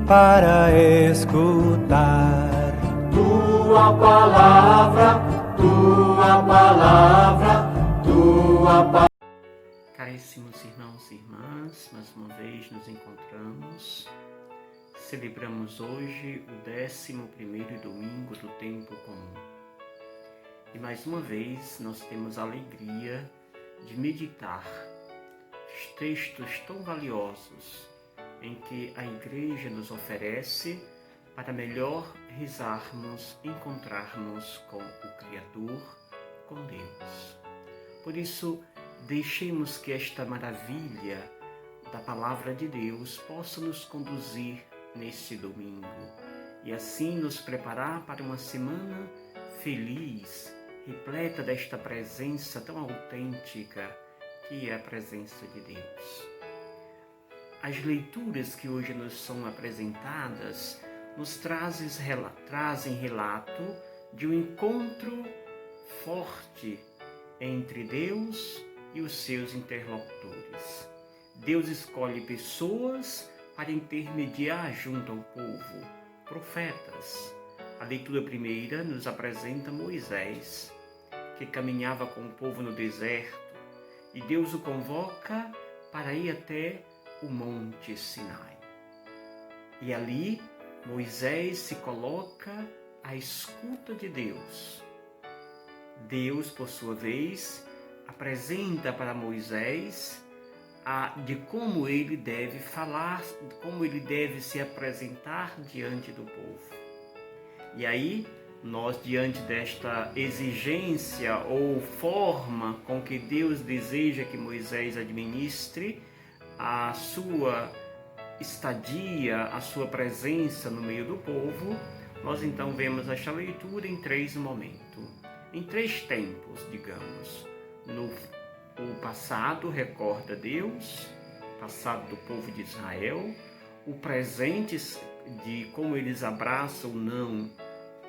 para escutar. Tua palavra, tua palavra, tua palavra. Caríssimos irmãos e irmãs, mais uma vez nos encontramos. Celebramos hoje o 11º domingo do tempo comum. E mais uma vez nós temos a alegria de meditar os textos tão valiosos em que a Igreja nos oferece para melhor rezarmos, encontrarmos com o Criador, com Deus. Por isso, deixemos que esta maravilha da Palavra de Deus possa nos conduzir neste domingo e assim nos preparar para uma semana feliz, repleta desta presença tão autêntica que é a presença de Deus. As leituras que hoje nos são apresentadas nos trazem relato de um encontro forte entre Deus e os seus interlocutores. Deus escolhe pessoas para intermediar junto ao povo, profetas. A leitura primeira nos apresenta Moisés, que caminhava com o povo no deserto, e Deus o convoca para ir até o Monte Sinai. E ali, Moisés se coloca à escuta de Deus. Deus, por sua vez, apresenta para Moisés de como ele deve falar, como ele deve se apresentar diante do povo. E aí, nós, diante desta exigência ou forma com que Deus deseja que Moisés administre a sua estadia, a sua presença no meio do povo, nós então vemos esta leitura em três momentos, em três tempos, digamos. O passado recorda Deus, passado do povo de Israel, o presente de como eles abraçam ou não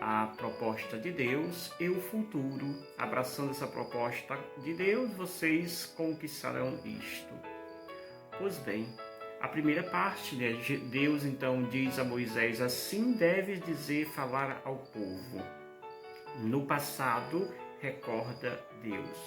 a proposta de Deus, e o futuro, abraçando essa proposta de Deus, vocês conquistarão isto. Pois bem, a primeira parte, Deus então diz a Moisés: assim deves falar ao povo. No passado, recorda Deus: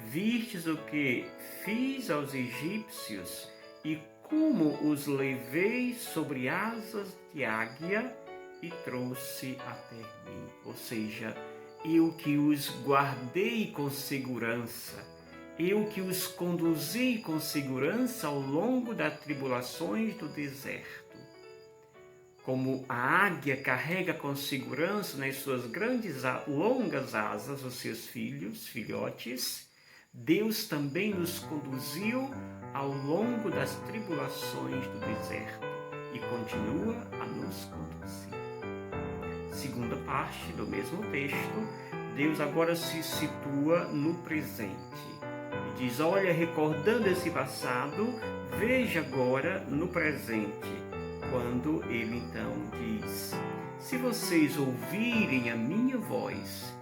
vistes o que fiz aos egípcios e como os levei sobre asas de águia e trouxe até mim. Ou seja, eu que os guardei com segurança, eu que os conduzi com segurança ao longo das tribulações do deserto. Como a águia carrega com segurança nas suas grandes, longas asas os seus filhotes, Deus também nos conduziu ao longo das tribulações do deserto e continua a nos conduzir. Segunda parte do mesmo texto, Deus agora se situa no presente e diz: olha, recordando esse passado, veja agora no presente, quando ele então diz: se vocês ouvirem a minha voz,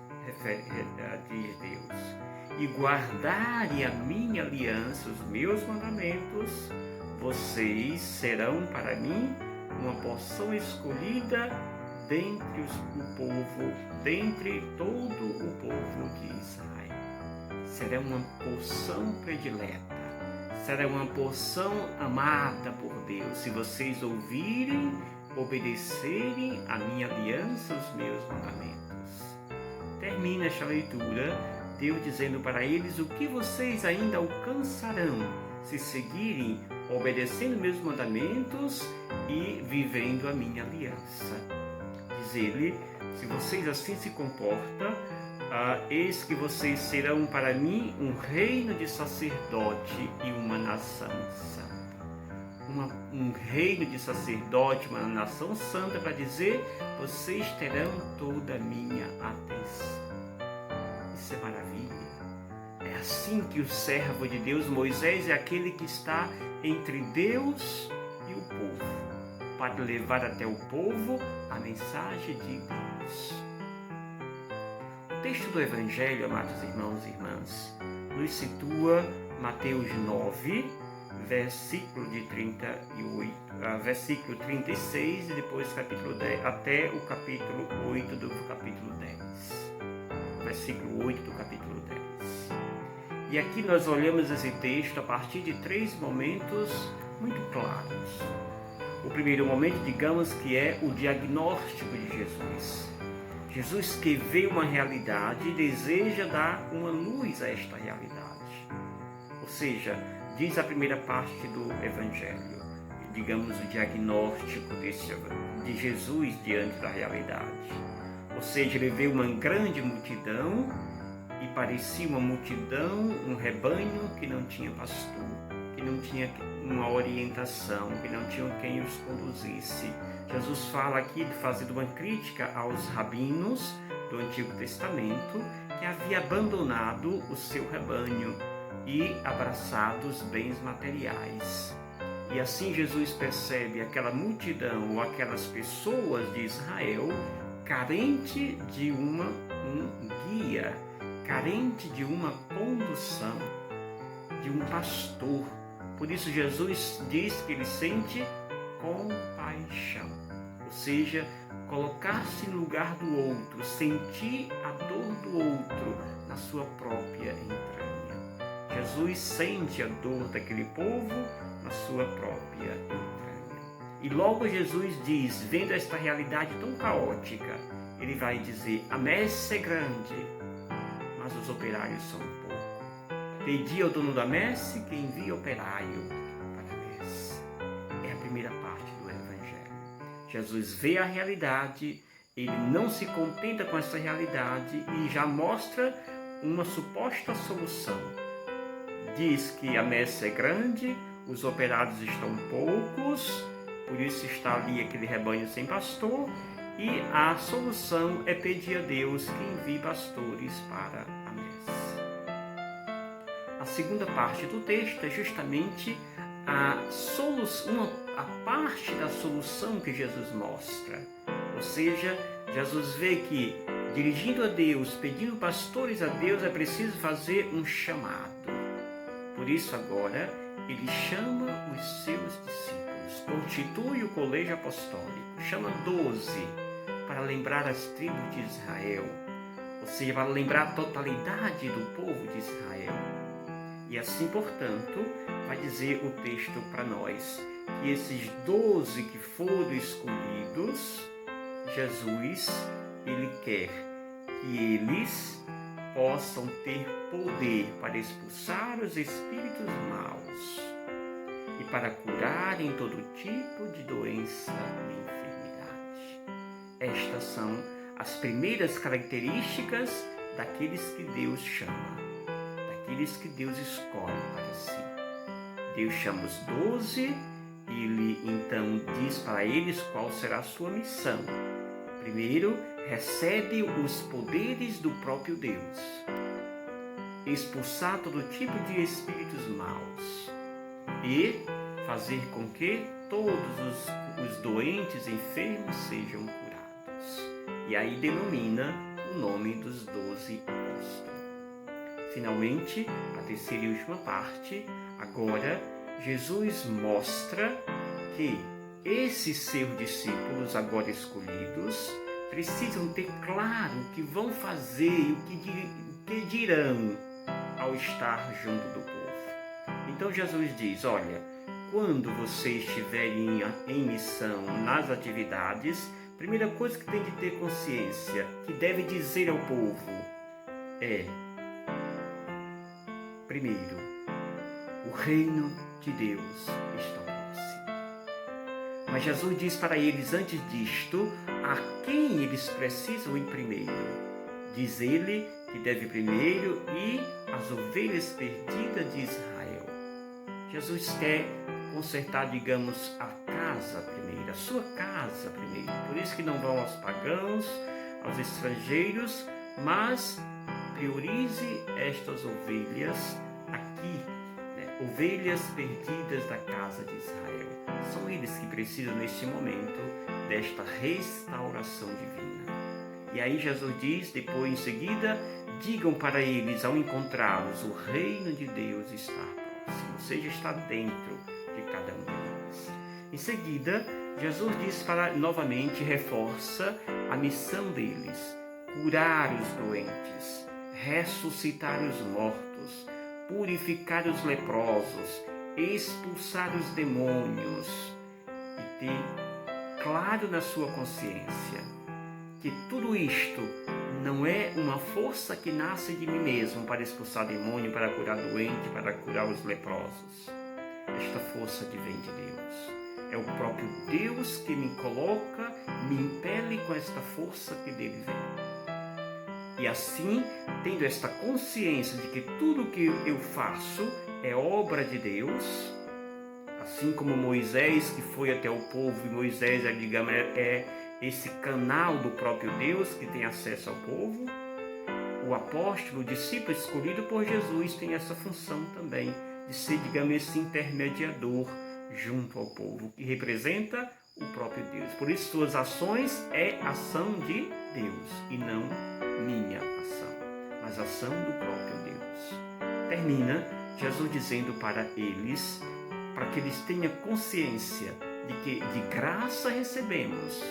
diz Deus, e guardarem a minha aliança, os meus mandamentos, vocês serão para mim uma porção escolhida dentre o povo, dentre todo o povo de Israel. Será uma porção predileta, será uma porção amada por Deus, se vocês ouvirem, obedecerem a minha aliança, os meus mandamentos. Termina esta leitura, Deus dizendo para eles o que vocês ainda alcançarão se seguirem, obedecendo meus mandamentos e vivendo a minha aliança. Diz ele: se vocês assim se comportam, eis que vocês serão para mim um reino de sacerdote e uma nação santa. Um reino de sacerdote, uma nação santa, para dizer: vocês terão toda a minha atenção. Isso é maravilha. É assim que o servo de Deus, Moisés, é aquele que está entre Deus e o povo, para levar até o povo a mensagem de Deus. O texto do Evangelho, amados irmãos e irmãs, nos situa Mateus 9, versículo de 38, versículo 36 e depois capítulo 10, até o capítulo 8 do capítulo 10. Versículo 8 do capítulo 10. E aqui nós olhamos esse texto a partir de 3 momentos muito claros. O primeiro momento, digamos que é o diagnóstico de Jesus. Jesus que vê uma realidade e deseja dar uma luz a esta realidade. Ou seja, diz a primeira parte do Evangelho, digamos o diagnóstico de Jesus diante da realidade. Ou seja, ele vê uma grande multidão e parecia uma multidão, um rebanho que não tinha pastor, que não tinha uma orientação, que não tinha quem os conduzisse. Jesus fala aqui, fazendo uma crítica aos rabinos do Antigo Testamento, que havia abandonado o seu rebanho e abraçado os bens materiais. E assim Jesus percebe aquela multidão ou aquelas pessoas de Israel carente de um guia, carente de uma condução, de um pastor. Por isso Jesus diz que ele sente compaixão, ou seja, colocar-se no lugar do outro, sentir a dor do outro na sua própria entranha. Jesus sente a dor daquele povo na sua própria entranha. E logo Jesus diz, vendo esta realidade tão caótica, ele vai dizer, a messe é grande, mas os operários são poucos. Pedi ao dono da messe que envie operário para a messe. É a primeira parte do Evangelho. Jesus vê a realidade, ele não se contenta com essa realidade e já mostra uma suposta solução. Diz que a messe é grande, os operários estão poucos, por isso está ali aquele rebanho sem pastor, e a solução é pedir a Deus que envie pastores para a messe. A segunda parte do texto é justamente a parte da solução que Jesus mostra. Ou seja, Jesus vê que, dirigindo a Deus, pedindo pastores a Deus, é preciso fazer um chamado. Por isso agora, ele chama os seus discípulos, constitui o colégio apostólico, chama 12 para lembrar as tribos de Israel, ou seja, para lembrar a totalidade do povo de Israel. E assim, portanto, vai dizer o texto para nós, que esses 12 que foram escolhidos, Jesus, ele quer que eles possam ter poder para expulsar os espíritos maus e para curarem todo tipo de doença e enfermidade. Estas são as primeiras características daqueles que Deus chama, daqueles que Deus escolhe para si. Deus chama os 12, ele então diz para eles qual será a sua missão. Primeiro, recebe os poderes do próprio Deus, expulsar todo tipo de espíritos maus e fazer com que todos os doentes enfermos sejam curados. E aí denomina o nome dos 12 apóstolos. Finalmente, a terceira e última parte, agora Jesus mostra que esses seus discípulos, agora escolhidos, precisam ter claro o que vão fazer e o que dirão ao estar junto do povo. Então Jesus diz, olha, quando vocês estiverem em missão nas atividades, a primeira coisa que tem de ter consciência, que deve dizer ao povo, é, primeiro, o reino de Deus está próximo. Mas Jesus diz para eles, antes disto, a quem eles precisam ir primeiro. Diz ele que deve primeiro ir às ovelhas perdidas de Israel. Jesus quer consertar, digamos, a casa primeiro, a sua casa primeiro. Por isso que não vão aos pagãos, aos estrangeiros, mas priorize estas ovelhas aqui, ovelhas perdidas da casa de Israel. São eles que precisam neste momento desta restauração divina. E aí Jesus diz, depois em seguida, digam para eles ao encontrá-los, o reino de Deus está próximo. ou seja, está dentro de cada um de nós. Em seguida, Jesus diz novamente, reforça a missão deles: curar os doentes, ressuscitar os mortos, purificar os leprosos, expulsar os demônios e ter claro na sua consciência que tudo isto não é uma força que nasce de mim mesmo para expulsar demônio, para curar doente, para curar os leprosos. Esta força vem de Deus. É o próprio Deus que me coloca, me impele com esta força que dele vem. E assim, tendo esta consciência de que tudo que eu faço é obra de Deus, assim como Moisés, que foi até o povo, e Moisés, digamos, é esse canal do próprio Deus que tem acesso ao povo, o apóstolo, o discípulo escolhido por Jesus, tem essa função também de ser, digamos, esse intermediador junto ao povo, que representa o próprio Deus. Por isso, suas ações é ação de Deus e não minha ação, mas ação do próprio Deus. Termina Jesus dizendo para eles, para que eles tenham consciência de que de graça recebemos,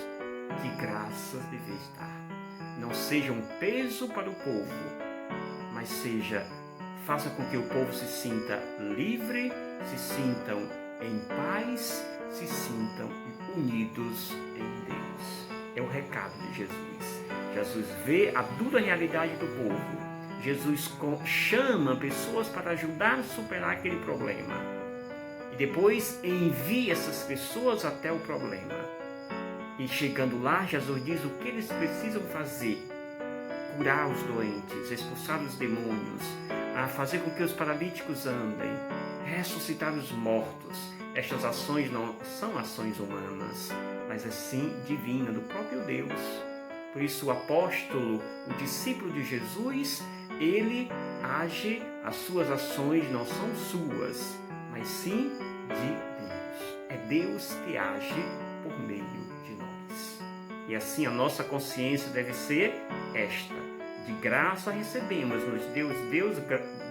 de graças deveis dar. Não seja um peso para o povo, mas faça com que o povo se sinta livre, se sintam em paz, se sintam unidos em Deus. É o recado de Jesus. Jesus vê a dura realidade do povo. Jesus chama pessoas para ajudar a superar aquele problema. E depois envia essas pessoas até o problema. E chegando lá, Jesus diz o que eles precisam fazer: curar os doentes, expulsar os demônios, a fazer com que os paralíticos andem, ressuscitar os mortos. Estas ações não são ações humanas, mas é sim divina, do próprio Deus. Por isso o apóstolo, o discípulo de Jesus, ele age, as suas ações não são suas, mas sim de Deus. É Deus que age por meio de nós. E assim a nossa consciência deve ser esta: de graça recebemos,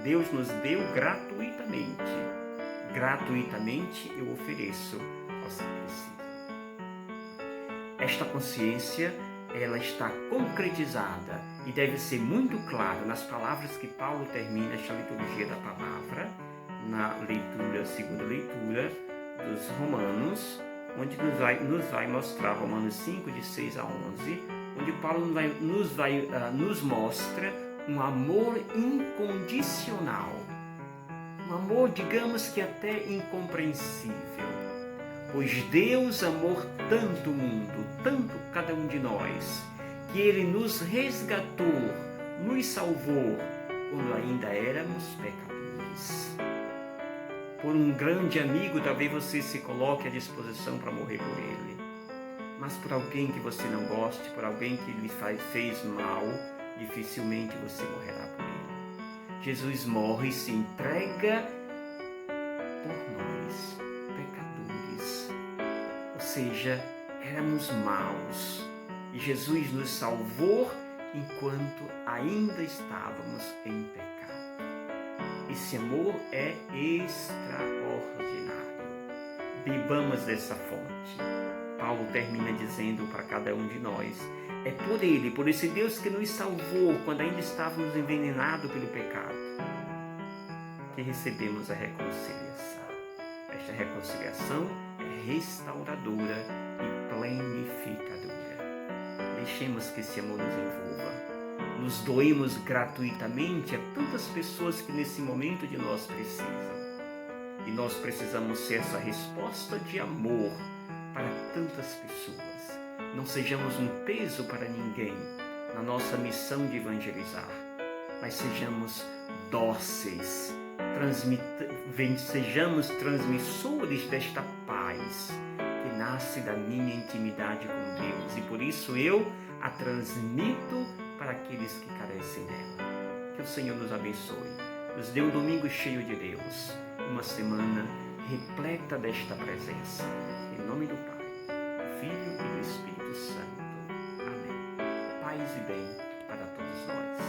Deus nos deu gratuitamente. Gratuitamente eu ofereço aos que precisam. Esta consciência, ela está concretizada e deve ser muito clara nas palavras que Paulo termina esta liturgia da palavra, na segunda leitura dos Romanos, onde nos vai mostrar, Romanos 5, de 6 a 11, onde Paulo nos mostra um amor incondicional, um amor, digamos que até incompreensível, pois Deus amou tanto o mundo, tanto cada um de nós, que Ele nos resgatou, nos salvou, quando ainda éramos pecadores. Por um grande amigo, talvez você se coloque à disposição para morrer por ele. Mas por alguém que você não goste, por alguém que lhe fez mal, dificilmente você morrerá por ele. Jesus morre e se entrega por nós, pecadores. Ou seja, éramos maus. E Jesus nos salvou enquanto ainda estávamos em pecado. Esse amor é extraordinário. Bebamos dessa fonte. Paulo termina dizendo para cada um de nós: é por Ele, por esse Deus que nos salvou quando ainda estávamos envenenados pelo pecado, que recebemos a reconciliação. Esta reconciliação é restauradora e planificadora. Deixemos que esse amor nos envolva. Nos doemos gratuitamente a tantas pessoas que nesse momento de nós precisam. E nós precisamos ser essa resposta de amor para tantas pessoas. Não sejamos um peso para ninguém na nossa missão de evangelizar, mas sejamos dóceis, sejamos transmissores desta paz que nasce da minha intimidade com Deus, e por isso eu a transmito para aqueles que carecem dela. Que o Senhor nos abençoe, nos dê um domingo cheio de Deus, uma semana repleta desta presença. Em nome do Pai, do Filho e do Espírito Santo. Amém. Paz e bem para todos nós.